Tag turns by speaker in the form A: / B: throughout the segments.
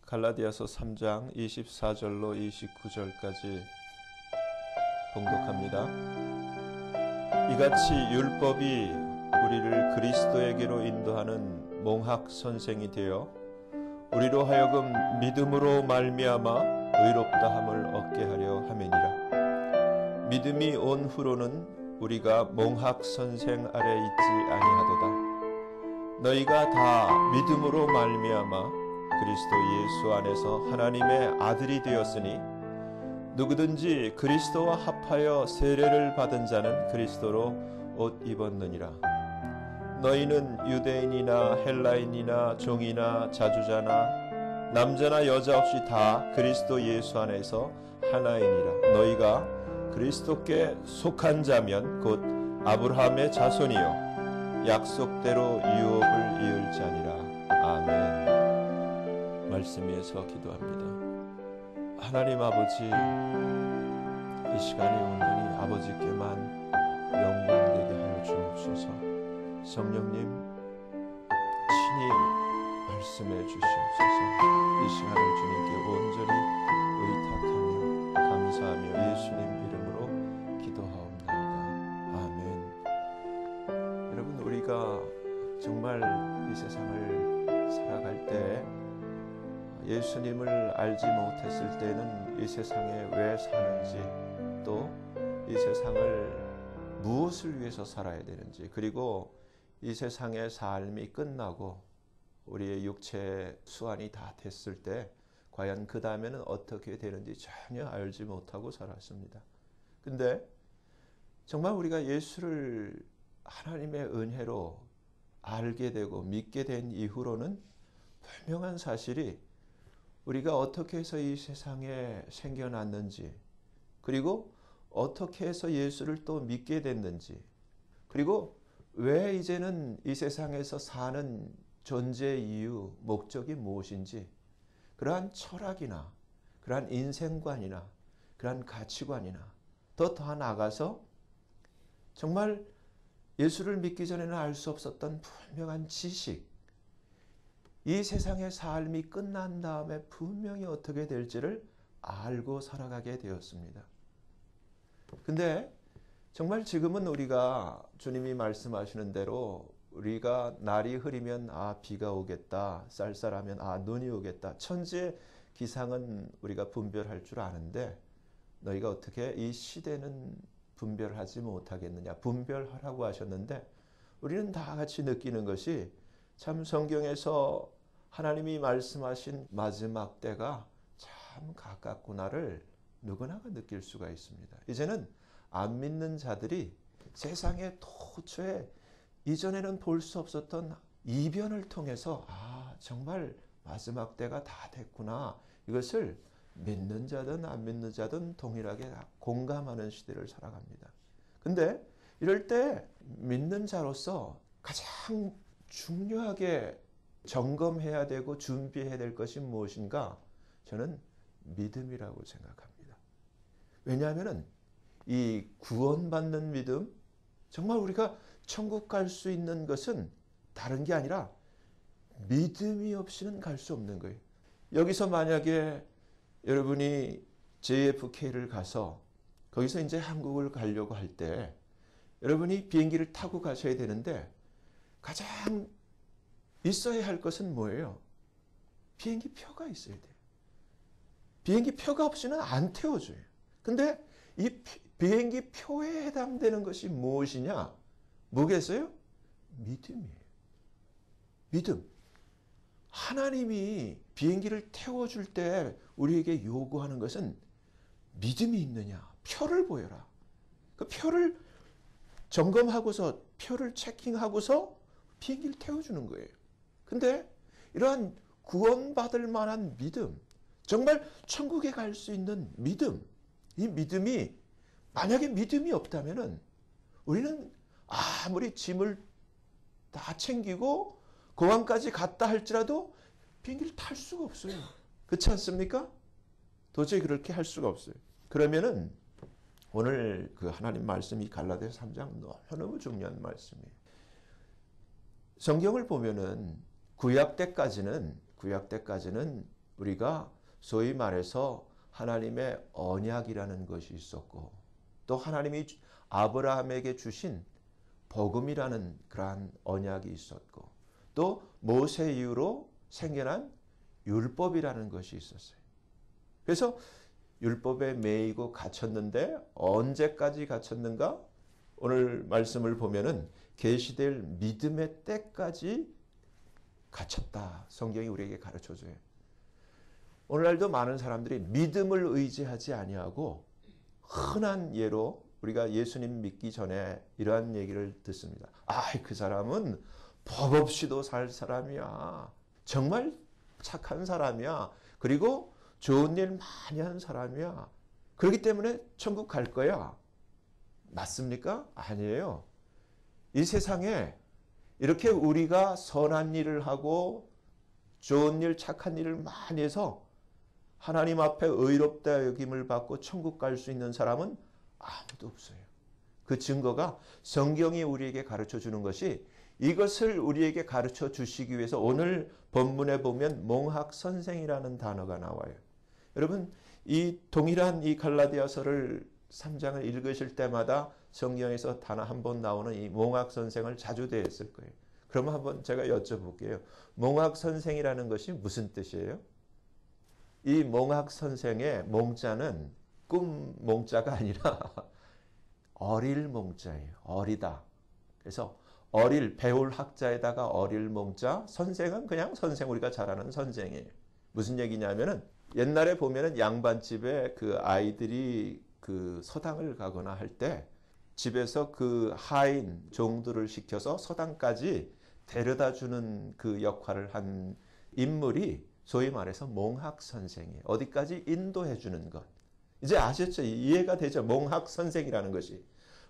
A: 갈라디아서 3장 24절로 29절까지 봉독합니다. 이같이 율법이 우리를 그리스도에게로 인도하는 몽학 선생이 되어 우리로 하여금 믿음으로 말미암아 의롭다함을 얻게 하려 함이니라. 믿음이 온 후로는 우리가 몽학 선생 아래 있지 아니하도다. 너희가 다 믿음으로 말미암아 그리스도 예수 안에서 하나님의 아들이 되었으니 누구든지 그리스도와 합하여 세례를 받은 자는 그리스도로 옷 입었느니라. 너희는 유대인이나 헬라인이나 종이나 자주자나 남자나 여자 없이 다 그리스도 예수 안에서 하나이니라. 너희가 그리스도께 속한 자면 곧 아브라함의 자손이요 약속대로 유업을 이을 자니라. 아멘. 말씀 위에서 기도합니다. 하나님 아버지, 이 시간에 온전히 아버지께만 영광되게 하여 주옵소서. 성령님 친히 말씀해 주시옵소서. 이 시간을 주님께 온전히 의탁하며 감사하며 예수님 이름으로 기도하옵나이다. 아멘. 여러분, 우리가 정말 이 세상을 살아갈 때 예수님을 알지 못했을 때는 이 세상에 왜 사는지, 또 이 세상을 무엇을 위해서 살아야 되는지, 그리고 이 세상의 삶이 끝나고 우리의 육체 수완이 다 됐을 때 과연 그 다음에는 어떻게 되는지 전혀 알지 못하고 살았습니다. 근데 정말 우리가 예수를 하나님의 은혜로 알게 되고 믿게 된 이후로는 분명한 사실이 우리가 어떻게 해서 이 세상에 생겨났는지, 그리고 어떻게 해서 예수를 또 믿게 됐는지, 그리고 왜 이제는 이 세상에서 사는 존재 이유, 목적이 무엇인지, 그러한 철학이나 그러한 인생관이나 그러한 가치관이나 더 나아가서 정말 예수를 믿기 전에는 알 수 없었던 분명한 지식, 이 세상의 삶이 끝난 다음에 분명히 어떻게 될지를 알고 살아가게 되었습니다. 근데 정말 지금은 우리가 주님이 말씀하시는 대로 우리가 날이 흐리면 비가 오겠다, 쌀쌀하면 눈이 오겠다, 천지의 기상은 우리가 분별할 줄 아는데 너희가 어떻게 이 시대는 분별하지 못하겠느냐. 분별하라고 하셨는데 우리는 다 같이 느끼는 것이 참 성경에서 하나님이 말씀하신 마지막 때가 참 가깝구나를 누구나가 느낄 수가 있습니다. 이제는 안 믿는 자들이 세상의 도처에 이전에는 볼 수 없었던 이변을 통해서 정말 마지막 때가 다 됐구나, 이것을 믿는 자든 안 믿는 자든 동일하게 공감하는 시대를 살아갑니다. 근데 이럴 때 믿는 자로서 가장 중요하게 점검해야 되고 준비해야 될 것이 무엇인가? 저는 믿음이라고 생각합니다. 왜냐하면 이 구원받는 믿음, 정말 우리가 천국 갈 수 있는 것은 다른 게 아니라 믿음이 없이는 갈 수 없는 거예요. 여기서 만약에 여러분이 JFK를 가서 거기서 이제 한국을 가려고 할 때 여러분이 비행기를 타고 가셔야 되는데 가장 있어야 할 것은 뭐예요? 비행기 표가 있어야 돼요. 비행기 표가 없이는 안 태워줘요. 근데 이 비행기 표에 해당되는 것이 무엇이냐? 뭐겠어요? 믿음이에요. 믿음. 하나님이 비행기를 태워줄 때 우리에게 요구하는 것은 믿음이 있느냐? 표를 보여라. 그 표를 점검하고서, 표를 체킹하고서 비행기를 태워주는 거예요. 근데 이러한 구원받을 만한 믿음, 정말 천국에 갈 수 있는 믿음, 이 믿음이, 만약에 믿음이 없다면 우리는 아무리 짐을 다 챙기고 공항까지 갔다 할지라도 비행기를 탈 수가 없어요. 그렇지 않습니까? 도저히 그렇게 할 수가 없어요. 그러면은 오늘 그 하나님 말씀이 갈라디아서 3장 너무 중요한 말씀이에요. 성경을 보면은 구약 때까지는 우리가 소위 말해서 하나님의 언약이라는 것이 있었고 또 하나님이 아브라함에게 주신 복음이라는 그러한 언약이 있었고 또 모세 이후로 생겨난 율법이라는 것이 있었어요. 그래서 율법에 매이고 갇혔는데 언제까지 갇혔는가? 오늘 말씀을 보면은 계시될 믿음의 때까지 갇혔다. 성경이 우리에게 가르쳐줘요. 오늘날도 많은 사람들이 믿음을 의지하지 아니하고 흔한 예로 우리가 예수님 믿기 전에 이러한 얘기를 듣습니다. 그 사람은 법 없이도 살 사람이야. 정말 착한 사람이야. 그리고 좋은 일 많이 한 사람이야. 그렇기 때문에 천국 갈 거야. 맞습니까? 아니에요. 이 세상에 이렇게 우리가 선한 일을 하고 좋은 일, 착한 일을 많이 해서 하나님 앞에 의롭다 여김을 받고 천국 갈 수 있는 사람은 아무도 없어요. 그 증거가 성경이 우리에게 가르쳐 주는 것이 이것을 우리에게 가르쳐 주시기 위해서 오늘 본문에 보면 몽학선생이라는 단어가 나와요. 여러분 이 동일한 이 갈라디아서를 3장을 읽으실 때마다 성경에서 단 한 번 나오는 이 몽학선생을 자주 대했을 거예요. 그러면 한번 제가 여쭤볼게요. 몽학선생이라는 것이 무슨 뜻이에요? 이 몽학선생의 몽자는 꿈 몽자가 아니라 어릴 몽자예요. 어리다. 그래서 어릴 배울 학자에다가 어릴 몽자, 선생은 그냥 선생 우리가 잘 아는 선생이에요. 무슨 얘기냐면은 옛날에 보면은 양반집에 그 아이들이 그 서당을 가거나 할 때 집에서 그 하인 종들을 시켜서 서당까지 데려다 주는 그 역할을 한 인물이 소위 말해서 몽학 선생이에요. 어디까지 인도해 주는 것. 이제 아셨죠? 이해가 되죠? 몽학 선생이라는 것이.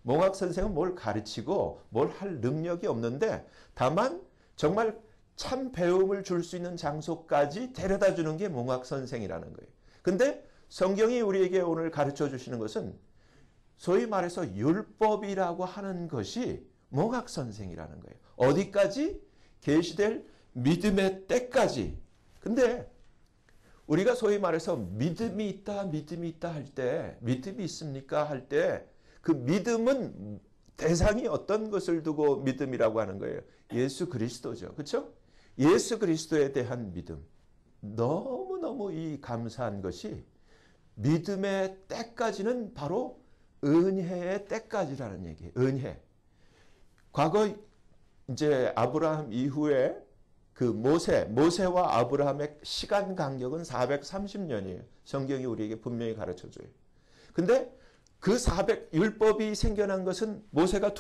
A: 몽학 선생은 뭘 가르치고 뭘 할 능력이 없는데 다만 정말 참 배움을 줄 수 있는 장소까지 데려다 주는 게 몽학 선생이라는 거예요. 근데 성경이 우리에게 오늘 가르쳐 주시는 것은 소위 말해서 율법이라고 하는 것이 몽학 선생이라는 거예요. 어디까지? 계시될 믿음의 때까지. 근데 우리가 소위 말해서 믿음이 있다 할 때, 믿음이 있습니까? 할 때 그 믿음은 대상이 어떤 것을 두고 믿음이라고 하는 거예요. 예수 그리스도죠. 그렇죠? 예수 그리스도에 대한 믿음. 너무너무 이 감사한 것이 믿음의 때까지는 바로 은혜의 때까지라는 얘기예요. 은혜. 과거 이제 아브라함 이후에 그 모세와 아브라함의 시간 간격은 430년이에요. 성경이 우리에게 분명히 가르쳐줘요. 근데 그 율법이 생겨난 것은 모세가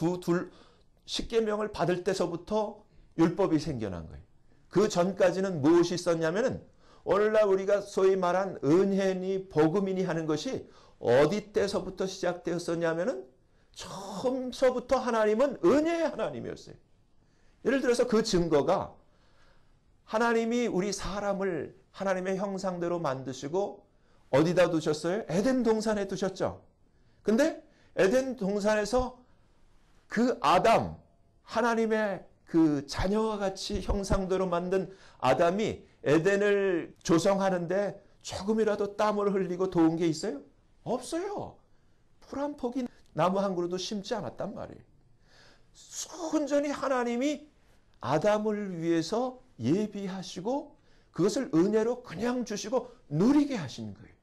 A: 십계명을 받을 때서부터 율법이 생겨난 거예요. 그 전까지는 무엇이 있었냐면은 오늘날 우리가 소위 말한 은혜니 복음이니 하는 것이 어디 때서부터 시작되었었냐면은 처음서부터 하나님은 은혜의 하나님이었어요. 예를 들어서 그 증거가 하나님이 우리 사람을 하나님의 형상대로 만드시고 어디다 두셨어요? 에덴 동산에 두셨죠. 근데 에덴 동산에서 그 아담, 하나님의 그 자녀와 같이 형상대로 만든 아담이 에덴을 조성하는데 조금이라도 땀을 흘리고 도운 게 있어요? 없어요. 풀 한 폭이 나무 한 그루도 심지 않았단 말이에요. 순전히 하나님이 아담을 위해서 예비하시고 그것을 은혜로 그냥 주시고 누리게 하신 거예요.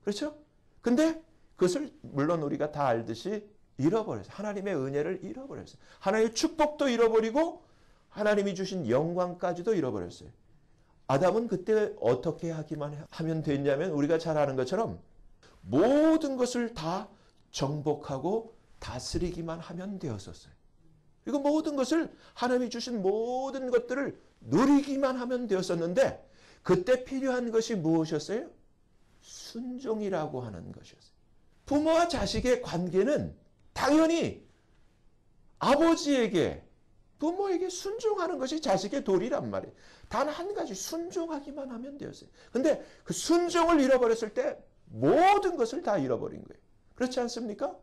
A: 그렇죠? 근데 그것을 물론 우리가 다 알듯이 잃어버렸어요. 하나님의 은혜를 잃어버렸어요. 하나님의 축복도 잃어버리고 하나님이 주신 영광까지도 잃어버렸어요. 아담은 그때 어떻게 하면 됐냐면 우리가 잘 아는 것처럼 모든 것을 다 정복하고 다스리기만 하면 되었었어요. 그리고 모든 것을 하나님이 주신 모든 것들을 누리기만 하면 되었었는데 그때 필요한 것이 무엇이었어요? 순종이라고 하는 것이었어요. 부모와 자식의 관계는 당연히 아버지에게 부모에게 순종하는 것이 자식의 도리란 말이에요. 단 한 가지 순종하기만 하면 되었어요. 근데 그 순종을 잃어버렸을 때 모든 것을 다 잃어버린 거예요. 그렇지 않습니까?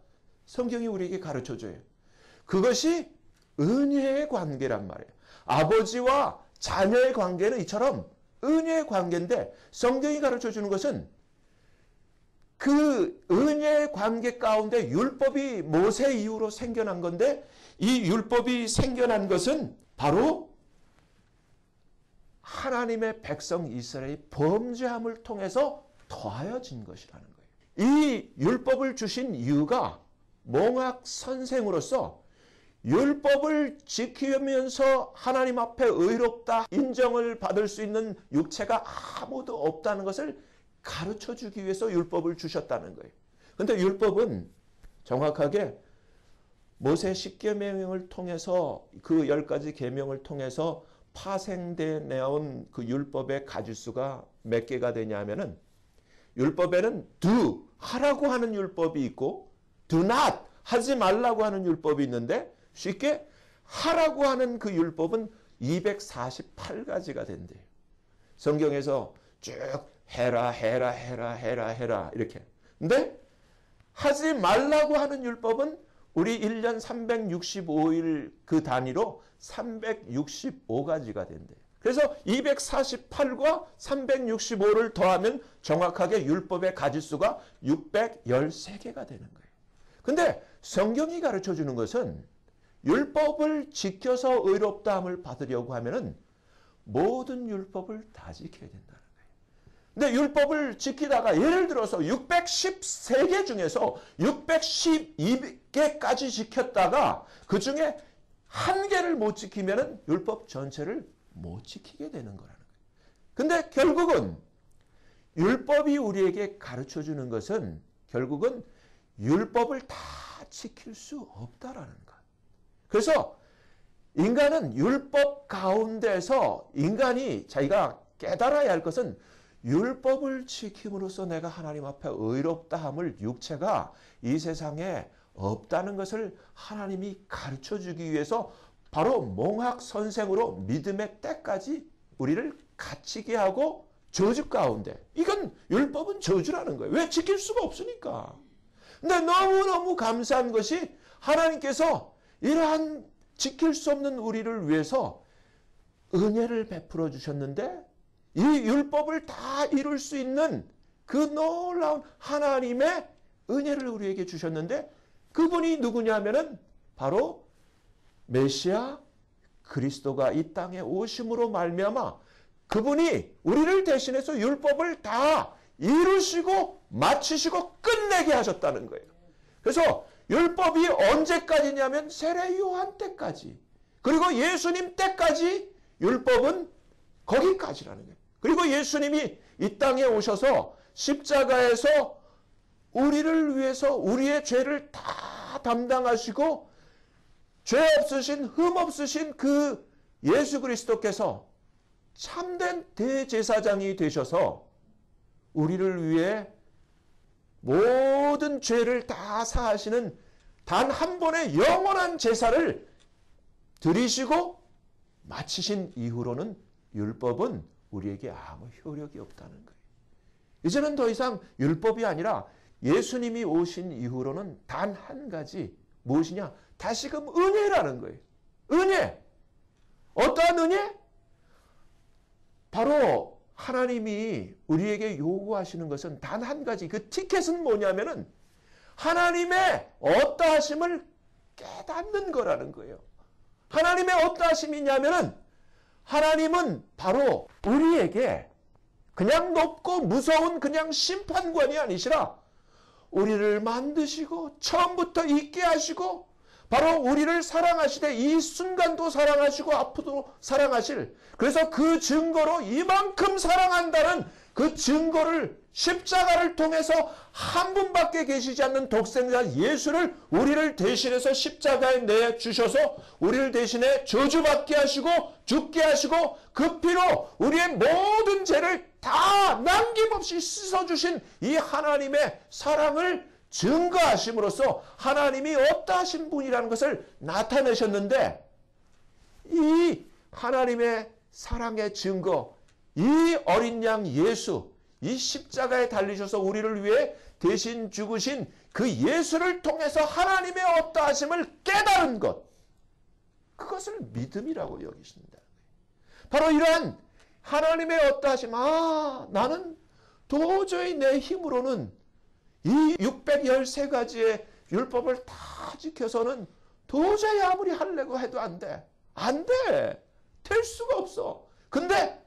A: 성경이 우리에게 가르쳐줘요. 그것이 은혜의 관계란 말이에요. 아버지와 자녀의 관계는 이처럼 은혜의 관계인데 성경이 가르쳐주는 것은 그 은혜의 관계 가운데 율법이 모세 이후로 생겨난 건데 이 율법이 생겨난 것은 바로 하나님의 백성 이스라엘의 범죄함을 통해서 더하여진 것이라는 거예요. 이 율법을 주신 이유가 몽학 선생으로서 율법을 지키면서 하나님 앞에 의롭다 인정을 받을 수 있는 육체가 아무도 없다는 것을 가르쳐 주기 위해서 율법을 주셨다는 거예요. 그런데 율법은 정확하게 모세 10계명을 통해서 그 10가지 계명을 통해서 파생돼 내온 그 율법의 가지수가 몇 개가 되냐면은 율법에는 do 하라고 하는 율법이 있고 do not 하지 말라고 하는 율법이 있는데 쉽게 하라고 하는 그 율법은 248가지가 된대요. 성경에서 쭉 해라 이렇게. 근데 하지 말라고 하는 율법은 우리 1년 365일 그 단위로 365가지가 된대요. 그래서 248과 365를 더하면 정확하게 율법의 가지수가 613개가 되는 거예요. 근데 성경이 가르쳐 주는 것은 율법을 지켜서 의롭다함을 받으려고 하면은 모든 율법을 다 지켜야 된다는 거예요. 근데 율법을 지키다가 예를 들어서 613개 중에서 612개까지 지켰다가 그 중에 한 개를 못 지키면은 율법 전체를 못 지키게 되는 거라는 거예요. 근데 결국은 율법이 우리에게 가르쳐 주는 것은 결국은 율법을 다 지킬 수 없다라는 것. 그래서 인간은 율법 가운데서 인간이 자기가 깨달아야 할 것은 율법을 지킴으로써 내가 하나님 앞에 의롭다함을 육체가 이 세상에 없다는 것을 하나님이 가르쳐 주기 위해서 바로 몽학 선생으로 믿음의 때까지 우리를 갇히게 하고 저주 가운데. 이건 율법은 저주라는 거예요. 왜? 지킬 수가 없으니까. 근데 너무너무 감사한 것이 하나님께서 이러한 지킬 수 없는 우리를 위해서 은혜를 베풀어 주셨는데 이 율법을 다 이룰 수 있는 그 놀라운 하나님의 은혜를 우리에게 주셨는데 그분이 누구냐면은 바로 메시아 그리스도가 이 땅에 오심으로 말미암아 그분이 우리를 대신해서 율법을 다 이루시고 마치시고 끝내게 하셨다는 거예요. 그래서 율법이 언제까지냐면 세례 요한 때까지 그리고 예수님 때까지 율법은 거기까지라는 거예요. 그리고 예수님이 이 땅에 오셔서 십자가에서 우리를 위해서 우리의 죄를 다 담당하시고 죄 없으신 흠 없으신 그 예수 그리스도께서 참된 대제사장이 되셔서 우리를 위해 모든 죄를 다 사하시는 단 한 번의 영원한 제사를 드리시고 마치신 이후로는 율법은 우리에게 아무 효력이 없다는 거예요. 이제는 더 이상 율법이 아니라 예수님이 오신 이후로는 단 한 가지 무엇이냐? 다시금 은혜라는 거예요. 은혜. 어떠한 은혜? 바로 하나님이 우리에게 요구하시는 것은 단 한 가지. 그 티켓은 뭐냐면은 하나님의 어떠하심을 깨닫는 거라는 거예요. 하나님의 어떠하심이냐면은 하나님은 바로 우리에게 그냥 높고 무서운 그냥 심판관이 아니시라 우리를 만드시고 처음부터 있게 하시고 바로 우리를 사랑하시되 이 순간도 사랑하시고 앞으로도 사랑하실 그래서 그 증거로 이만큼 사랑한다는 그 증거를 십자가를 통해서 한 분밖에 계시지 않는 독생자 예수를 우리를 대신해서 십자가에 내주셔서 우리를 대신해 저주받게 하시고 죽게 하시고 그 피로 우리의 모든 죄를 다 남김없이 씻어주신 이 하나님의 사랑을 증거하심으로써 하나님이 어떠하신 분이라는 것을 나타내셨는데 이 하나님의 사랑의 증거 이 어린 양 예수 이 십자가에 달리셔서 우리를 위해 대신 죽으신 그 예수를 통해서 하나님의 어떠하심을 깨달은 것 그것을 믿음이라고 여기십니다. 바로 이러한 하나님의 어떠하심, 나는 도저히 내 힘으로는 이 613가지의 율법을 다 지켜서는 도저히 아무리 하려고 해도 안 돼. 안 돼. 될 수가 없어. 근데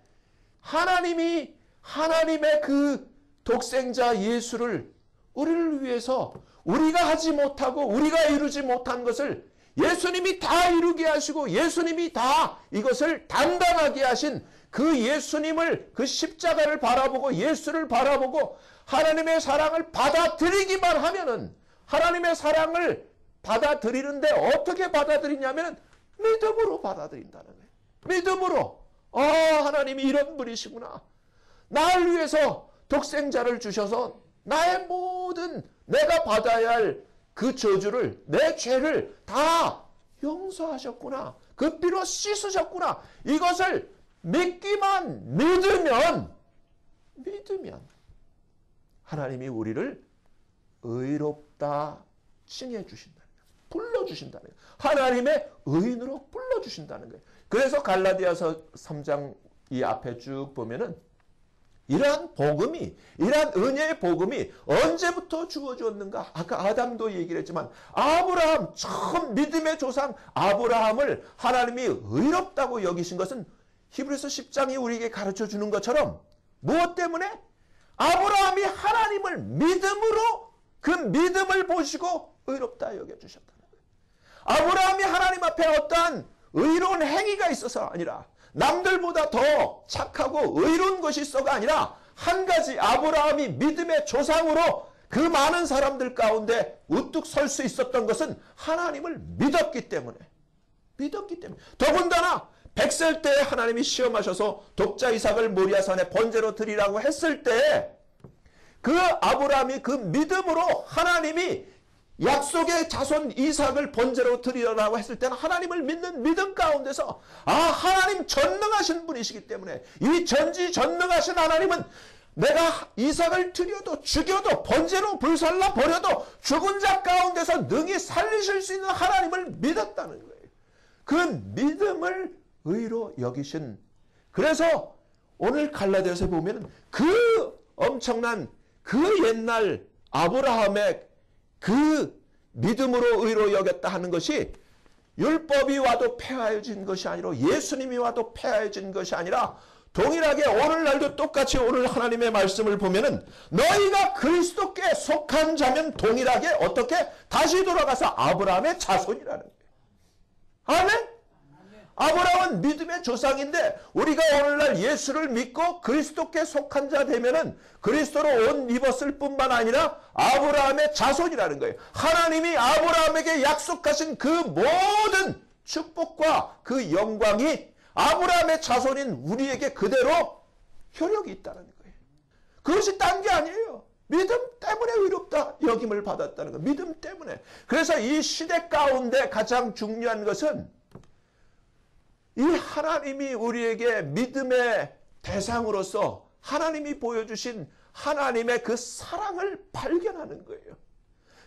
A: 하나님이 하나님의 그 독생자 예수를 우리를 위해서 우리가 하지 못하고 우리가 이루지 못한 것을 예수님이 다 이루게 하시고 예수님이 다 이것을 담당하게 하신 그 예수님을, 그 십자가를 바라보고 예수를 바라보고 하나님의 사랑을 받아들이기만 하면은, 하나님의 사랑을 받아들이는데 어떻게 받아들이냐면 믿음으로 받아들인다는 거예요. 믿음으로. 하나님이 이런 분이시구나. 나를 위해서 독생자를 주셔서 나의 모든 내가 받아야 할 그 저주를, 내 죄를 다 용서하셨구나. 그 피로 씻으셨구나. 이것을 믿으면 하나님이 우리를 의롭다 칭해 주신다는 거예요. 불러주신다는 거예요. 하나님의 의인으로 불러주신다는 거예요. 그래서 갈라디아서 3장 이 앞에 쭉 보면은 이러한 복음이, 이러한 은혜의 복음이 언제부터 주어졌는가? 아까 아담도 얘기를 했지만 아브라함, 처음 믿음의 조상 아브라함을 하나님이 의롭다고 여기신 것은 히브리서 10장이 우리에게 가르쳐 주는 것처럼 무엇 때문에? 아브라함이 하나님을 믿음으로 그 믿음을 보시고 의롭다 여겨주셨다는 거예요. 아브라함이 하나님 앞에 어떠한 의로운 행위가 있어서 아니라, 남들보다 더 착하고 의로운 것이 있어가 아니라, 한 가지 아브라함이 믿음의 조상으로 그 많은 사람들 가운데 우뚝 설 수 있었던 것은 하나님을 믿었기 때문에. 더군다나 100살 때 하나님이 시험하셔서 독자 이삭을 모리아산에 번제로 드리라고 했을 때 그 아브라함이 그 믿음으로 하나님이 약속의 자손 이삭을 번제로 드리라고 했을 때는 하나님을 믿는 믿음 가운데서 하나님 전능하신 분이시기 때문에 이 전지전능하신 하나님은 내가 이삭을 드려도 죽여도 번제로 불살라 버려도 죽은 자 가운데서 능히 살리실 수 있는 하나님을 믿었다는 거예요. 그 믿음을 의로 여기신, 그래서 오늘 갈라디아서에 보면 그 엄청난 그 옛날 아브라함의 그 믿음으로 의로 여겼다 하는 것이 율법이 와도 폐하여진 것이 아니라, 예수님이 와도 폐하여진 것이 아니라 동일하게 오늘날도 똑같이 오늘 하나님의 말씀을 보면은 너희가 그리스도께 속한 자면 동일하게 어떻게 다시 돌아가서 아브라함의 자손이라는 거예요. 아멘? 아브라함은 믿음의 조상인데 우리가 오늘날 예수를 믿고 그리스도께 속한 자 되면은 그리스도로 옷 입었을 뿐만 아니라 아브라함의 자손이라는 거예요. 하나님이 아브라함에게 약속하신 그 모든 축복과 그 영광이 아브라함의 자손인 우리에게 그대로 효력이 있다는 거예요. 그것이 딴 게 아니에요. 믿음 때문에 의롭다 여김을 받았다는 거예요. 믿음 때문에. 그래서 이 시대 가운데 가장 중요한 것은 이 하나님이 우리에게 믿음의 대상으로서 하나님이 보여주신 하나님의 그 사랑을 발견하는 거예요.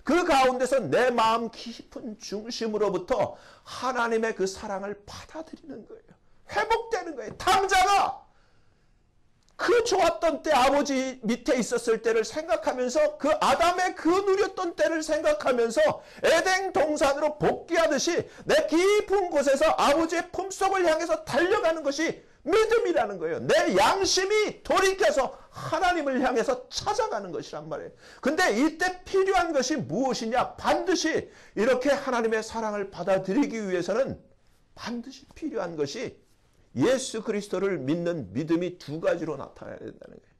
A: 그 가운데서 내 마음 깊은 중심으로부터 하나님의 그 사랑을 받아들이는 거예요. 회복되는 거예요. 탕자가 그 좋았던 때 아버지 밑에 있었을 때를 생각하면서 그 아담의 그 누렸던 때를 생각하면서 에덴 동산으로 복귀하듯이 내 깊은 곳에서 아버지의 품속을 향해서 달려가는 것이 믿음이라는 거예요. 내 양심이 돌이켜서 하나님을 향해서 찾아가는 것이란 말이에요. 근데 이때 필요한 것이 무엇이냐? 반드시 이렇게 하나님의 사랑을 받아들이기 위해서는 반드시 필요한 것이 예수 그리스도를 믿는 믿음이 두 가지로 나타나야 된다는 거예요.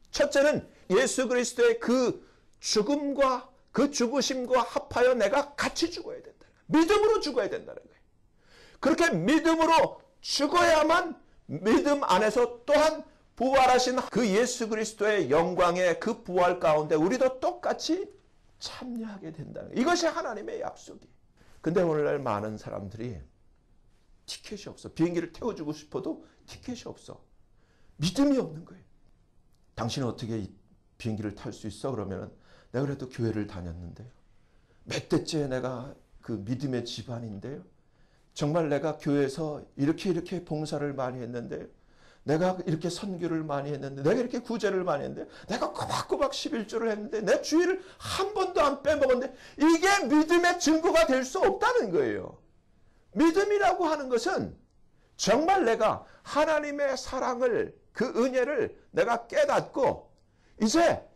A: 첫째는 예수 그리스도의 그 죽음과 그 죽으심과 합하여 내가 같이 죽어야 된다. 믿음으로 죽어야 된다는 거예요. 그렇게 믿음으로 죽어야만 믿음 안에서 또한 부활하신 그 예수 그리스도의 영광의 그 부활 가운데 우리도 똑같이 참여하게 된다는 거예요. 이것이 하나님의 약속이에요. 근데 오늘날 많은 사람들이 티켓이 없어. 비행기를 태워주고 싶어도 티켓이 없어. 믿음이 없는 거예요. 당신은 어떻게 이 비행기를 탈 수 있어? 그러면 내가 그래도 교회를 다녔는데요. 몇 대째 내가 그 믿음의 집안인데요. 정말 내가 교회에서 이렇게 봉사를 많이 했는데요. 내가 이렇게 선교를 많이 했는데, 내가 이렇게 구제를 많이 했는데, 내가 꼬박꼬박 11조를 했는데, 내 주일을 한 번도 안 빼먹었는데, 이게 믿음의 증거가 될 수 없다는 거예요. 믿음이라고 하는 것은 정말 내가 하나님의 사랑을, 그 은혜를 내가 깨닫고, 이제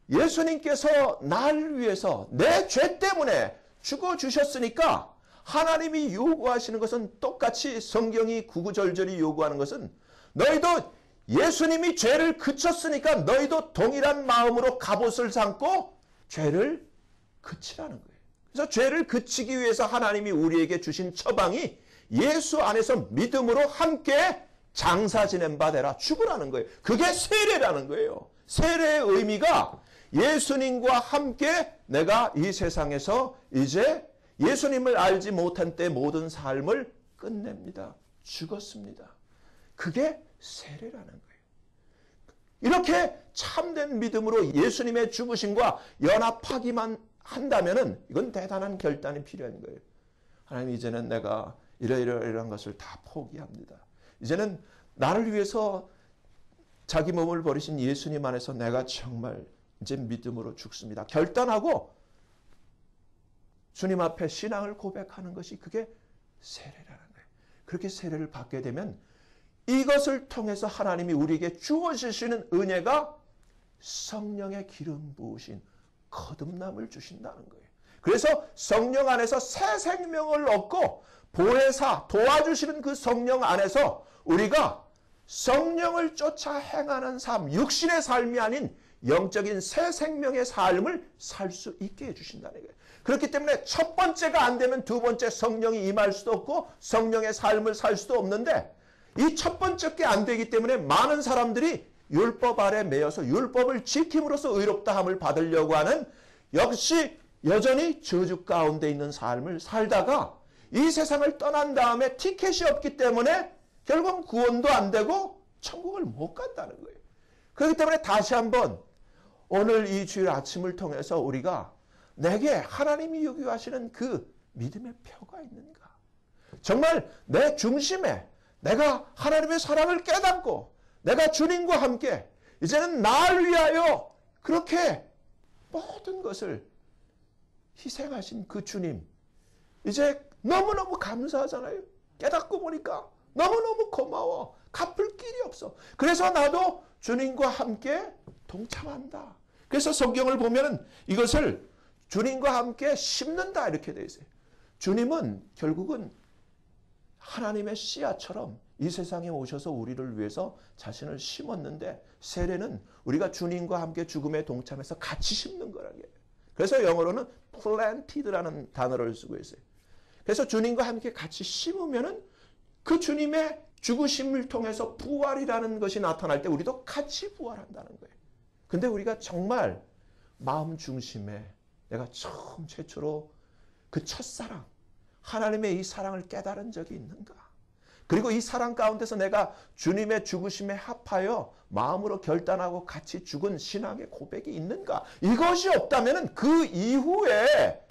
A: 예수님께서 나를 위해서 내 죄 때문에 죽어주셨으니까, 하나님이 요구하시는 것은 똑같이 성경이 구구절절히 요구하는 것은, 너희도 예수님이 죄를 그쳤으니까 너희도 동일한 마음으로 갑옷을 삼고 죄를 그치라는 거예요. 그래서 죄를 그치기 위해서 하나님이 우리에게 주신 처방이 예수 안에서 믿음으로 함께 장사 지낸 바 되라, 죽으라는 거예요. 그게 세례라는 거예요. 세례의 의미가 예수님과 함께 내가 이 세상에서 이제 예수님을 알지 못한 때 모든 삶을 끝냅니다. 죽었습니다. 그게 세례라는 거예요. 이렇게 참된 믿음으로 예수님의 죽으심과 연합하기만 한다면 이건 대단한 결단이 필요한 거예요. 하나님, 이제는 내가 이러이러이러한 것을 다 포기합니다. 이제는 나를 위해서 자기 몸을 버리신 예수님 안에서 내가 정말 이제 믿음으로 죽습니다. 결단하고 주님 앞에 신앙을 고백하는 것이 그게 세례라는 거예요. 그렇게 세례를 받게 되면 이것을 통해서 하나님이 우리에게 주어주시는 은혜가 성령의 기름 부으신 거듭남을 주신다는 거예요. 그래서 성령 안에서 새 생명을 얻고 보혜사, 도와주시는 그 성령 안에서 우리가 성령을 쫓아 행하는 삶, 육신의 삶이 아닌 영적인 새 생명의 삶을 살 수 있게 해주신다는 거예요. 그렇기 때문에 첫 번째가 안 되면 두 번째 성령이 임할 수도 없고 성령의 삶을 살 수도 없는데, 이 첫 번째 게 안 되기 때문에 많은 사람들이 율법 아래 매여서 율법을 지킴으로써 의롭다함을 받으려고 하는, 역시 여전히 저주 가운데 있는 삶을 살다가 이 세상을 떠난 다음에 티켓이 없기 때문에 결국 구원도 안 되고 천국을 못 간다는 거예요. 그렇기 때문에 다시 한번 오늘 이 주일 아침을 통해서 우리가 내게 하나님이 요구하시는 그 믿음의 표가 있는가? 정말 내 중심에 내가 하나님의 사랑을 깨닫고 내가 주님과 함께 이제는 나를 위하여 그렇게 모든 것을 희생하신 그 주님, 이제 너무너무 감사하잖아요. 깨닫고 보니까 너무너무 고마워. 갚을 길이 없어. 그래서 나도 주님과 함께 동참한다. 그래서 성경을 보면 이것을 주님과 함께 심는다 이렇게 되어 있어요. 주님은 결국은 하나님의 씨앗처럼 이 세상에 오셔서 우리를 위해서 자신을 심었는데, 세례는 우리가 주님과 함께 죽음에 동참해서 같이 심는 거라는 거예요. 그래서 영어로는 planted라는 단어를 쓰고 있어요. 그래서 주님과 함께 같이 심으면은 그 주님의 죽으심을 통해서 부활이라는 것이 나타날 때 우리도 같이 부활한다는 거예요. 근데 우리가 정말 마음 중심에 내가 처음 최초로 그 첫사랑, 하나님의 이 사랑을 깨달은 적이 있는가? 그리고 이 사랑 가운데서 내가 주님의 죽으심에 합하여 마음으로 결단하고 같이 죽은 신앙의 고백이 있는가? 이것이 없다면 그 이후에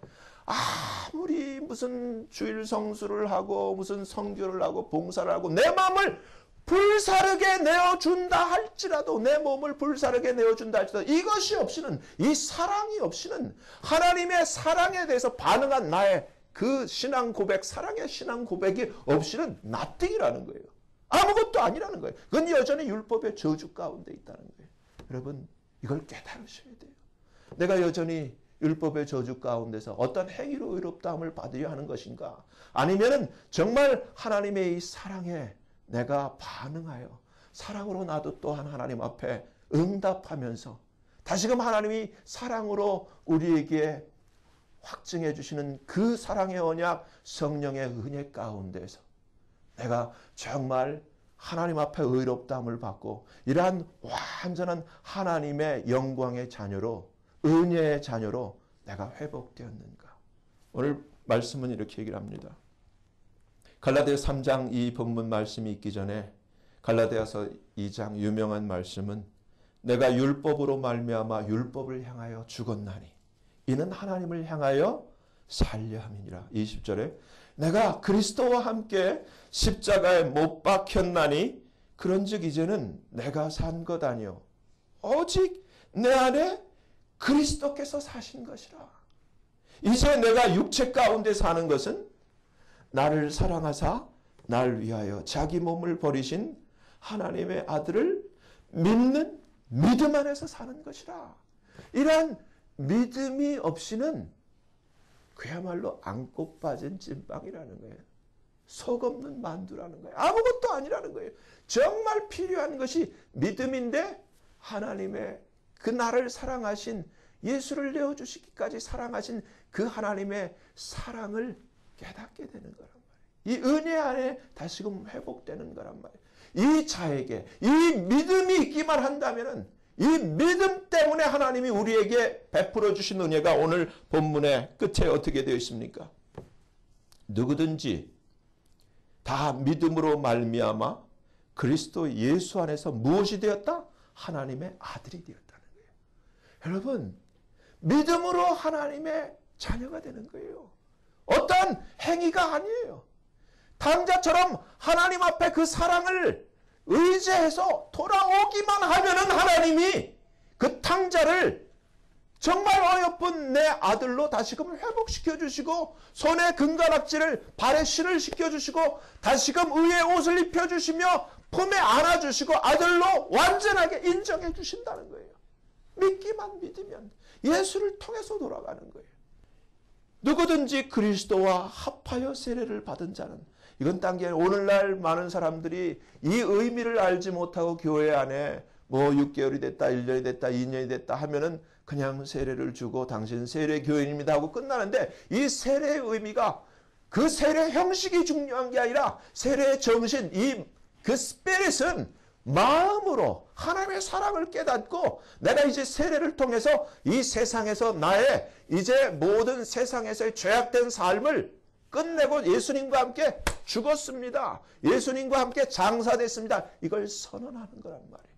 A: 아무리 무슨 주일 성수를 하고 무슨 선교를 하고 봉사를 하고 내 마음을 불사르게 내어준다 할지라도, 내 몸을 불사르게 내어준다 할지라도, 이것이 없이는, 이 사랑이 없이는, 하나님의 사랑에 대해서 반응한 나의 그 신앙 고백, 사랑의 신앙 고백이 없이는 nothing이라는 거예요. 아무것도 아니라는 거예요. 그건 여전히 율법의 저주 가운데 있다는 거예요. 여러분, 이걸 깨달으셔야 돼요. 내가 여전히 율법의 저주 가운데서 어떤 행위로 의롭다함을 받으려 하는 것인가? 아니면은 정말 하나님의 이 사랑에 내가 반응하여 사랑으로 나도 또한 하나님 앞에 응답하면서 다시금 하나님이 사랑으로 우리에게 확증해 주시는 그 사랑의 언약, 성령의 은혜 가운데서 내가 정말 하나님 앞에 의롭다함을 받고 이러한 완전한 하나님의 영광의 자녀로, 은혜의 자녀로 내가 회복되었는가? 오늘 말씀은 이렇게 얘기를 합니다. 갈라디아서 3장 이 본문 말씀이 있기 전에 갈라디아서 2장 유명한 말씀은 내가 율법으로 말미암아 율법을 향하여 죽었나니 이는 하나님을 향하여 살려 함이니라. 20절에 내가 그리스도와 함께 십자가에 못 박혔나니 그런즉 이제는 내가 산 것 아니요 오직 내 안에 그리스도께서 사신 것이라. 이제 내가 육체 가운데 사는 것은 나를 사랑하사 날 위하여 자기 몸을 버리신 하나님의 아들을 믿는 믿음 안에서 사는 것이라. 이러한 믿음이 없이는 그야말로 안고 빠진 찐빵이라는 거예요. 속 없는 만두라는 거예요. 아무것도 아니라는 거예요. 정말 필요한 것이 믿음인데 하나님의 그 나를 사랑하신, 예수를 내어주시기까지 사랑하신 그 하나님의 사랑을 깨닫게 되는 거란 말이에요. 이 은혜 안에 다시금 회복되는 거란 말이에요. 이 자에게 이 믿음이 있기만 한다면, 이 믿음 때문에 하나님이 우리에게 베풀어 주신 은혜가 오늘 본문의 끝에 어떻게 되어 있습니까? 누구든지 다 믿음으로 말미암아 그리스도 예수 안에서 무엇이 되었다? 하나님의 아들이 되었다는 거예요. 여러분, 믿음으로 하나님의 자녀가 되는 거예요. 어떠한 행위가 아니에요. 당자처럼 하나님 앞에 그 사랑을 의지해서 돌아오기만 하면은 하나님이 그 탕자를 정말 어여쁜 내 아들로 다시금 회복시켜 주시고, 손에 금가락지를 발에 실을 시켜 주시고, 다시금 의의 옷을 입혀 주시며 품에 안아 주시고 아들로 완전하게 인정해 주신다는 거예요. 믿기만 믿으면 예수를 통해서 돌아가는 거예요. 누구든지 그리스도와 합하여 세례를 받은 자는, 이건 단계 오늘날 많은 사람들이 이 의미를 알지 못하고 교회 안에 뭐 6개월이 됐다, 1년이 됐다, 2년이 됐다 하면은 그냥 세례를 주고 당신 세례 교인입니다 하고 끝나는데, 이 세례의 의미가 그 세례 형식이 중요한 게 아니라 세례의 정신, 그 스피릿은 마음으로 하나님의 사랑을 깨닫고, 내가 이제 세례를 통해서 이 세상에서 나의 이제 모든 세상에서의 죄악된 삶을 끝내고 예수님과 함께 죽었습니다. 예수님과 함께 장사됐습니다. 이걸 선언하는 거란 말이에요.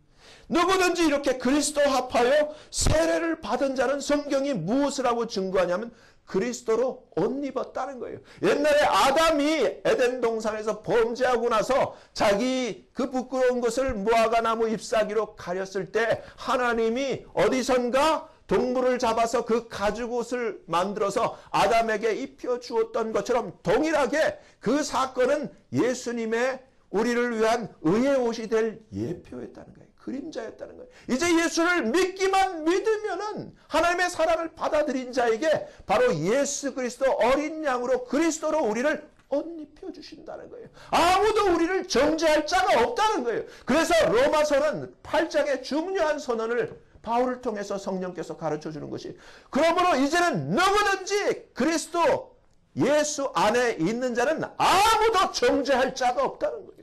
A: 누구든지 이렇게 그리스도와 합하여 세례를 받은 자는 성경이 무엇을 하고 증거하냐면 그리스도로 옷 입었다는 거예요. 옛날에 아담이 에덴 동산에서 범죄하고 나서 자기 그 부끄러운 것을 무화과 나무 잎사귀로 가렸을 때 하나님이 어디선가 동물을 잡아서 그 가죽옷을 만들어서 아담에게 입혀 주었던 것처럼 동일하게 그 사건은 예수님의 우리를 위한 의의 옷이 될 예표였다는 거예요. 그림자였다는 거예요. 이제 예수를 믿기만 믿으면은 하나님의 사랑을 받아들인 자에게 바로 예수 그리스도 어린 양으로 그리스도로 우리를 옷 입혀 주신다는 거예요. 아무도 우리를 정죄할 자가 없다는 거예요. 그래서 로마서는 8장의 중요한 선언을 바울을 통해서 성령께서 가르쳐 주는 것이, 그러므로 이제는 누구든지 그리스도 예수 안에 있는 자는 아무도 정죄할 자가 없다는 거예요.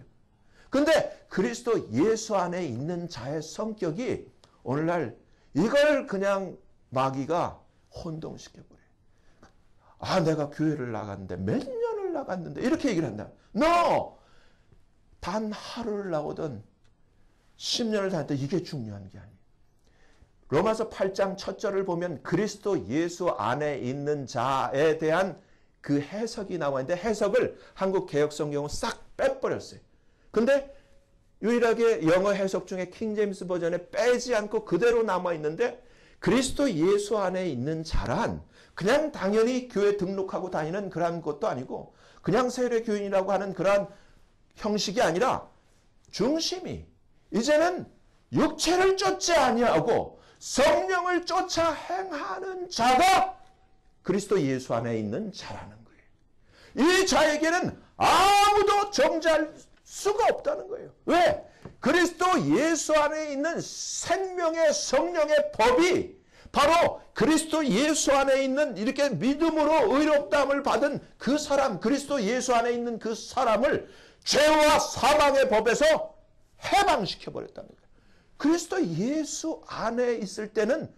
A: 근데 그리스도 예수 안에 있는 자의 성격이 오늘날 이걸 그냥 마귀가 혼동시켜버려요. 아, 내가 교회를 나갔는데 몇 년을 나갔는데 이렇게 얘기를 한다. No! 단 하루를 나오든 10년을 다녔다. 이게 중요한 게 아니에요. 로마서 8장 첫 절을 보면 그리스도 예수 안에 있는 자에 대한 그 해석이 나와 있는데 해석을 한국 개역성경은 싹 빼버렸어요. 근데 유일하게 영어 해석 중에 킹제임스 버전에 빼지 않고 그대로 남아있는데, 그리스도 예수 안에 있는 자란 그냥 당연히 교회 등록하고 다니는 그런 것도 아니고 그냥 세례교인이라고 하는 그런 형식이 아니라 중심이 이제는 육체를 쫓지 아니하고 성령을 쫓아 행하는 자가 그리스도 예수 안에 있는 자라는 거예요. 이 자에게는 아무도 정죄할 수가 없다는 거예요. 왜? 그리스도 예수 안에 있는 생명의 성령의 법이 바로 그리스도 예수 안에 있는 이렇게 믿음으로 의롭다함을 받은 그 사람, 그리스도 예수 안에 있는 그 사람을 죄와 사망의 법에서 해방시켜버렸다는 거예요. 그리스도 예수 안에 있을 때는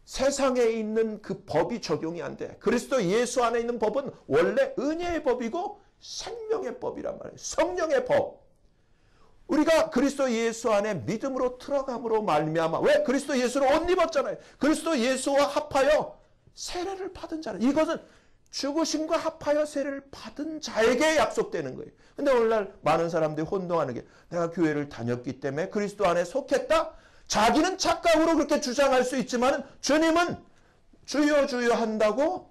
A: 세상에 있는 그 법이 적용이 안 돼. 그리스도 예수 안에 있는 법은 원래 은혜의 법이고 생명의 법이란 말이에요. 성령의 법. 우리가 그리스도 예수 안에 믿음으로 들어감으로 말미암아, 왜? 그리스도 예수를 옷 입었잖아요. 그리스도 예수와 합하여 세례를 받은 자는, 이것은 죽으심과 합하여 세례를 받은 자에게 약속되는 거예요. 근데 오늘날 많은 사람들이 혼동하는 게 내가 교회를 다녔기 때문에 그리스도 안에 속했다? 자기는 착각으로 그렇게 주장할 수 있지만 주님은 주여 주여 한다고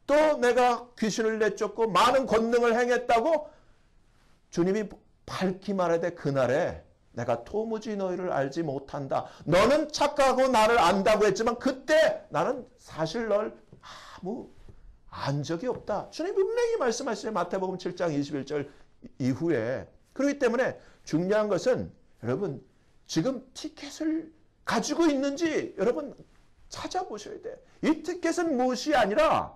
A: 또 내가 귀신을 내쫓고 많은 권능을 행했다고 주님이 밝히 말하되 그날에 내가 도무지 너희를 알지 못한다. 너는 착각하고 나를 안다고 했지만 그때 나는 사실 널 아무 안 적이 없다. 주님 분명히 말씀하시죠. 마태복음 7장 21절 이후에. 그렇기 때문에 중요한 것은 여러분 지금 티켓을 가지고 있는지 여러분 찾아보셔야 돼. 이 티켓은 무엇이 아니라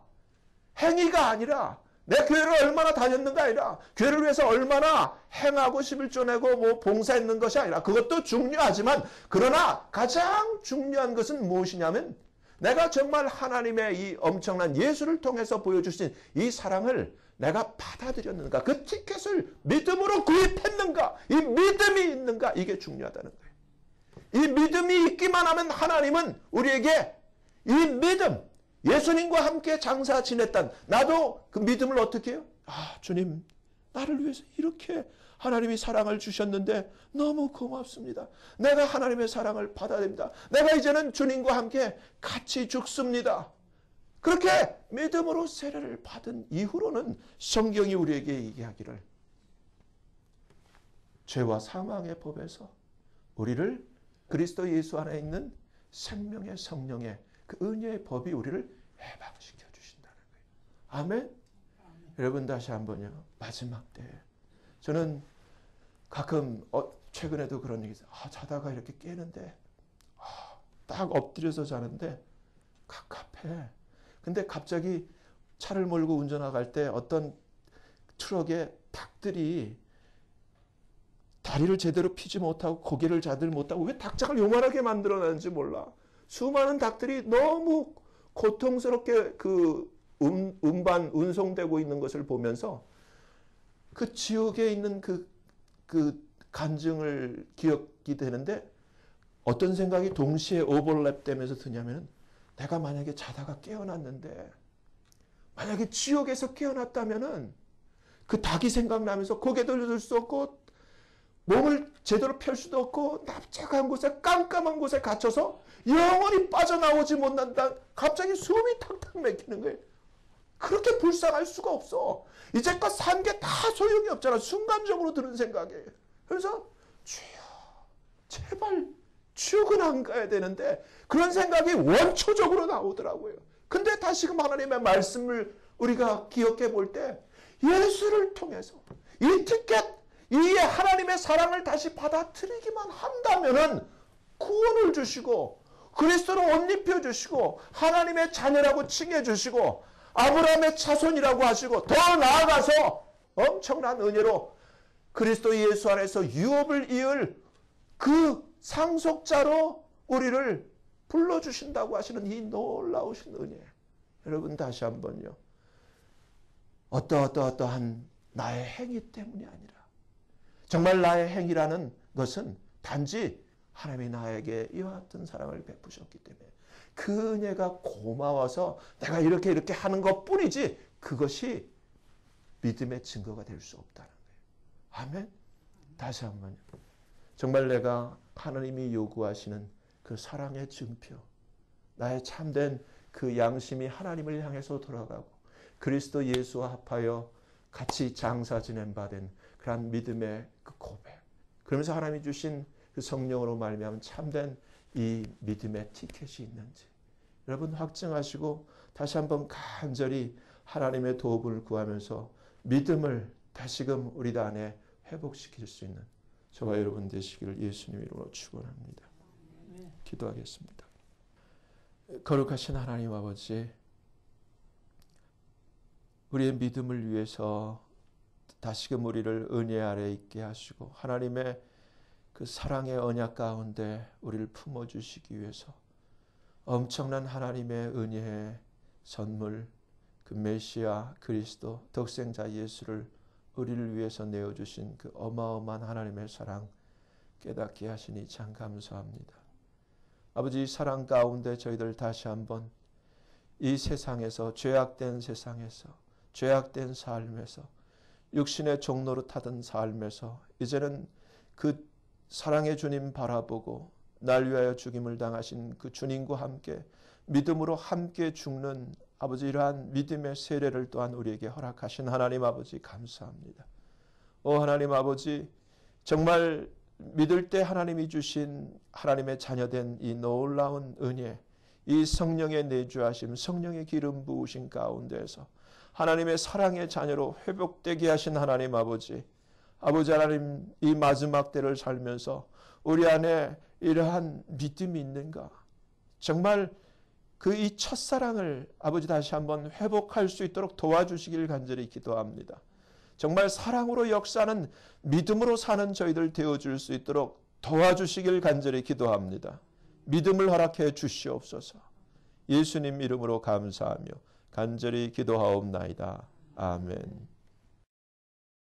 A: 행위가 아니라 내 교회를 얼마나 다녔는가 아니라 교회를 위해서 얼마나 행하고 11조 내고 뭐 봉사했는 것이 아니라 그것도 중요하지만 그러나 가장 중요한 것은 무엇이냐면 내가 정말 하나님의 이 엄청난 예수를 통해서 보여주신 이 사랑을 내가 받아들였는가 그 티켓을 믿음으로 구입했는가 이 믿음이 있는가 이게 중요하다는 거예요. 이 믿음이 있기만 하면 하나님은 우리에게 이 믿음 예수님과 함께 장사 지냈던 나도 그 믿음을 어떻게 해요? 아 주님 나를 위해서 이렇게 하나님이 사랑을 주셨는데 너무 고맙습니다. 내가 하나님의 사랑을 받아야 됩니다. 내가 이제는 주님과 함께 같이 죽습니다. 그렇게 믿음으로 세례를 받은 이후로는 성경이 우리에게 얘기하기를 죄와 사망의 법에서 우리를 그리스도 예수 안에 있는 생명의 성령의 그 은혜의 법이 우리를 해방시켜 주신다는 거예요. 아멘? 여러분 다시 한번요. 마지막 때 저는 가끔 최근에도 그런 얘기 있어요. 자다가 이렇게 깨는데 딱 엎드려서 자는데 갑갑해. 근데 갑자기 차를 몰고 운전하갈 때 어떤 트럭에 닭들이 다리를 제대로 피지 못하고 고개를 자들 못하고 왜 닭장을 요만하게 만들어놨는지 몰라. 수많은 닭들이 너무 고통스럽게 그 운송되고 있는 것을 보면서 그 지옥에 있는 그 간증을 기억이 되는데 어떤 생각이 동시에 오버랩 되면서 드냐면 내가 만약에 자다가 깨어났는데 만약에 지옥에서 깨어났다면은 그 닭이 생각나면서 고개도 들 수 없고 몸을 제대로 펼 수도 없고 납작한 곳에 깜깜한 곳에 갇혀서 영원히 빠져나오지 못한다. 갑자기 숨이 탁탁 막히는 거예요. 그렇게 불쌍할 수가 없어. 이제껏 산 게 다 소용이 없잖아. 순간적으로 드는 생각이에요. 그래서 주여 제발 지옥은 안 가야 되는데 그런 생각이 원초적으로 나오더라고요. 근데 다시금 하나님의 말씀을 우리가 기억해 볼 때 예수를 통해서 이 티켓 이 하나님의 사랑을 다시 받아들이기만 한다면은 구원을 주시고 그리스도로 옷 입혀 주시고 하나님의 자녀라고 칭해 주시고 아브라함의 자손이라고 하시고 더 나아가서 엄청난 은혜로 그리스도 예수 안에서 유업을 이을 그 상속자로 우리를 불러주신다고 하시는 이 놀라우신 은혜. 여러분 다시 한번요. 어떠한 나의 행위 때문이 아니라 정말 나의 행위라는 것은 단지 하나님이 나에게 이와 같은 사랑을 베푸셨기 때문에 그 은혜가 고마워서 내가 이렇게 하는 것뿐이지 그것이 믿음의 증거가 될 수 없다는 거예요. 아멘? 다시 한번요. 정말 내가 하나님이 요구하시는 그 사랑의 증표 나의 참된 그 양심이 하나님을 향해서 돌아가고 그리스도 예수와 합하여 같이 장사 지낸 바 된 그런 믿음의 그 고백 그러면서 하나님이 주신 그 성령으로 말미암은 참된 이 믿음의 티켓이 있는지 여러분 확증하시고 다시 한번 간절히 하나님의 도움을 구하면서 믿음을 다시금 우리 안에 회복시킬 수 있는 저와 여러분 되시기를 예수님 이름으로 축원합니다. 기도하겠습니다. 거룩하신 하나님 아버지 우리의 믿음을 위해서 다시금 우리를 은혜 아래 있게 하시고 하나님의 그 사랑의 언약 가운데 우리를 품어주시기 위해서 엄청난 하나님의 은혜의 선물 그 메시아 그리스도 독생자 예수를 우리를 위해서 내어주신 그 어마어마한 하나님의 사랑 깨닫게 하시니 참 감사합니다. 아버지 사랑 가운데 저희들 다시 한번 이 세상에서 죄악된 세상에서 죄악된 삶에서 육신의 종로로 타던 삶에서 이제는 그 사랑의 주님 바라보고 날 위하여 죽임을 당하신 그 주님과 함께 믿음으로 함께 죽는 아버지 이러한 믿음의 세례를 또한 우리에게 허락하신 하나님 아버지 감사합니다. 하나님 아버지 정말 믿을 때 하나님이 주신 하나님의 자녀된 이 놀라운 은혜, 이 성령의 내주하심, 성령의 기름 부으신 가운데서 하나님의 사랑의 자녀로 회복되게 하신 하나님 아버지 하나님 이 마지막 때를 살면서 우리 안에 이러한 믿음이 있는가? 정말 그 이 첫사랑을 아버지 다시 한번 회복할 수 있도록 도와주시길 간절히 기도합니다. 정말 사랑으로 역사하는 믿음으로 사는 저희들 되어줄 수 있도록 도와주시길 간절히 기도합니다. 믿음을 허락해 주시옵소서. 예수님 이름으로 감사하며 간절히 기도하옵나이다. 아멘.